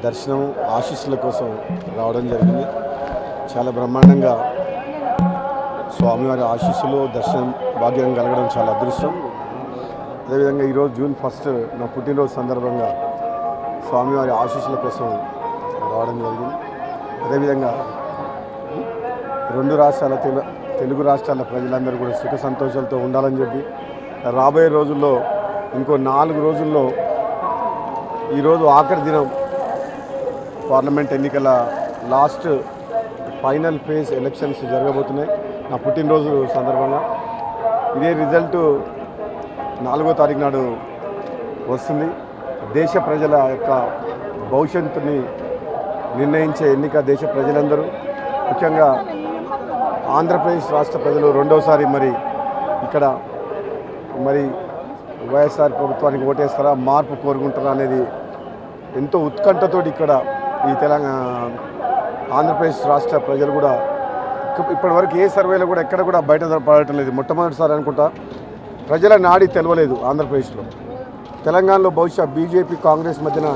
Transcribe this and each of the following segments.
దర్శనం ఆశీస్సుల కోసం రావడం జరిగింది. చాలా బ్రహ్మాండంగా స్వామివారి ఆశీస్సులు దర్శనం భాగ్యం కలగడం చాలా అదృష్టం. అదేవిధంగా ఈరోజు జూన్ 1 నా పుట్టినరోజు సందర్భంగా స్వామివారి ఆశీస్సుల కోసం రావడం జరిగింది. అదేవిధంగా రెండు రాష్ట్రాల తెలుగు రాష్ట్రాల ప్రజలందరూ కూడా సుఖ సంతోషాలతో ఉండాలని చెప్పి రాబోయే రోజుల్లో ఇంకో 4 రోజుల్లో ఈరోజు ఆఖరి దినం పార్లమెంట్ ఎన్నికల లాస్ట్ ఫైనల్ ఫేజ్ ఎలక్షన్స్ జరగబోతున్నాయి. నా పుట్టినరోజు సందర్భంగా ఇదే రిజల్ట్ 4వ తారీఖు నాడు వస్తుంది. దేశ ప్రజల యొక్క భవిష్యత్తుని నిర్ణయించే ఎన్నిక దేశ ప్రజలందరూ, ముఖ్యంగా ఆంధ్రప్రదేశ్ రాష్ట్ర ప్రజలు రెండవసారి ఇక్కడ వైఎస్ఆర్ ప్రభుత్వానికి ఓటేస్తారా, మార్పు కోరుకుంటారా అనేది ఎంతో ఉత్కంఠతోటి ఇక్కడ ఈ ఆంధ్రప్రదేశ్ రాష్ట్ర ప్రజలు కూడా ఇప్పటివరకు ఏ సర్వేలో కూడా ఎక్కడ కూడా బయట పడటం లేదు. మొట్టమొదటిసారి అనుకుంటా ప్రజల నాడి తెలవలేదు ఆంధ్రప్రదేశ్లో. తెలంగాణలో బహుశా బీజేపీ కాంగ్రెస్ మధ్యన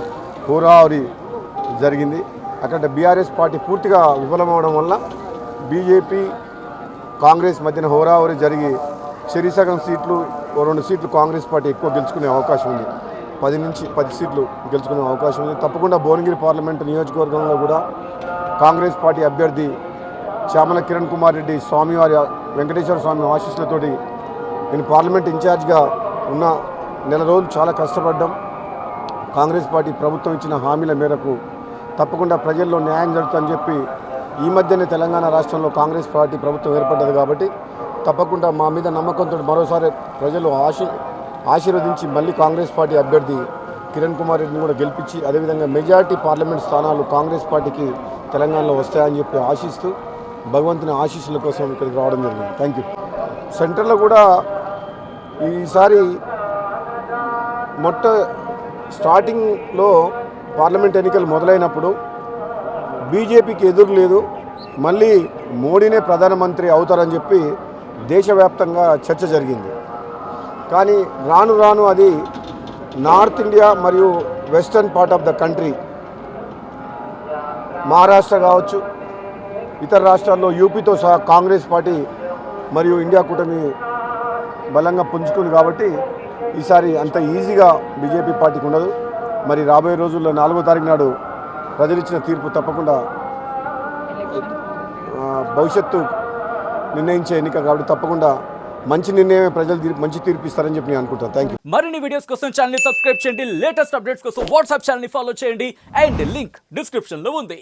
హోరాహోరీ జరిగింది. అక్కడ బీఆర్ఎస్ పార్టీ పూర్తిగా విఫలమవడం వల్ల బీజేపీ కాంగ్రెస్ మధ్యన హోరాహోరీ జరిగి సగం సీట్లు 2 సీట్లు కాంగ్రెస్ పార్టీ ఎక్కువ గెలుచుకునే అవకాశం ఉంది. 10 నుంచి 10 సీట్లు గెలుచుకునే అవకాశం ఉంది. తప్పకుండా భువనగిరి పార్లమెంటు నియోజకవర్గంలో కూడా కాంగ్రెస్ పార్టీ అభ్యర్థి చామల కిరణ్ కుమార్ రెడ్డి స్వామివారి వెంకటేశ్వర స్వామి ఆశీస్సులతోటి నేను పార్లమెంట్ ఇన్ఛార్జ్గా ఉన్న నెల రోజులు చాలా కష్టపడ్డాం. కాంగ్రెస్ పార్టీ ప్రభుత్వం ఇచ్చిన హామీల మేరకు తప్పకుండా ప్రజల్లో న్యాయం జరుగుతుందని చెప్పి ఈ మధ్యనే తెలంగాణ రాష్ట్రంలో కాంగ్రెస్ పార్టీ ప్రభుత్వం ఏర్పడ్డది. కాబట్టి తప్పకుండా మా మీద నమ్మకంతో మరోసారి ప్రజలు ఆశీర్వదించి మళ్ళీ కాంగ్రెస్ పార్టీ అభ్యర్థి కిరణ్ కుమార్ రెడ్డిని కూడా గెలిపించి అదేవిధంగా మెజార్టీ పార్లమెంట్ స్థానాలు కాంగ్రెస్ పార్టీకి తెలంగాణలో వస్తాయని చెప్పి ఆశిస్తూ భగవంతుని ఆశీస్సుల కోసం ఇక్కడికి రావడం జరిగింది. Thank you. సెంటర్లో కూడా ఈసారి స్టార్టింగ్లో పార్లమెంట్ ఎన్నికలు మొదలైనప్పుడు బీజేపీకి ఎదురు లేదు, మళ్ళీ మోడీనే ప్రధానమంత్రి అవుతారని చెప్పి దేశవ్యాప్తంగా చర్చ జరిగింది. కానీ రాను రాను అది నార్త్ ఇండియా మరియు western part of the country, Maharashtra కావచ్చు, ఇతర రాష్ట్రాల్లో యూపీతో సహా కాంగ్రెస్ పార్టీ మరియు ఇండియా కూటమి బలంగా పుంజుకుంది. కాబట్టి ఈసారి అంత ఈజీగా బీజేపీ పార్టీకి ఉండదు. రాబోయే రోజుల్లో 4వ తారీఖు నాడు ప్రజలు ఇచ్చిన తీర్పు తప్పకుండా భవిష్యత్తు నిర్ణయించే ఎన్నిక కాబట్టి తప్పకుండా మంచి నిర్ణయమే ప్రజలు మంచి తీర్పు ఇస్తారని చెప్పి నేను అనుకుంటాను. Thank you. మరిన్ని వీడియోస్ కోసం ఛానల్ ని సబ్స్క్రైబ్ చేయండి. లేటెస్ట్ అప్డేట్స్ కోసం వాట్సాప్ ఛానల్ ని ఫాలో చేయండి. అండ్ లింక్ డిస్క్రిప్షన్ లో ఉంది.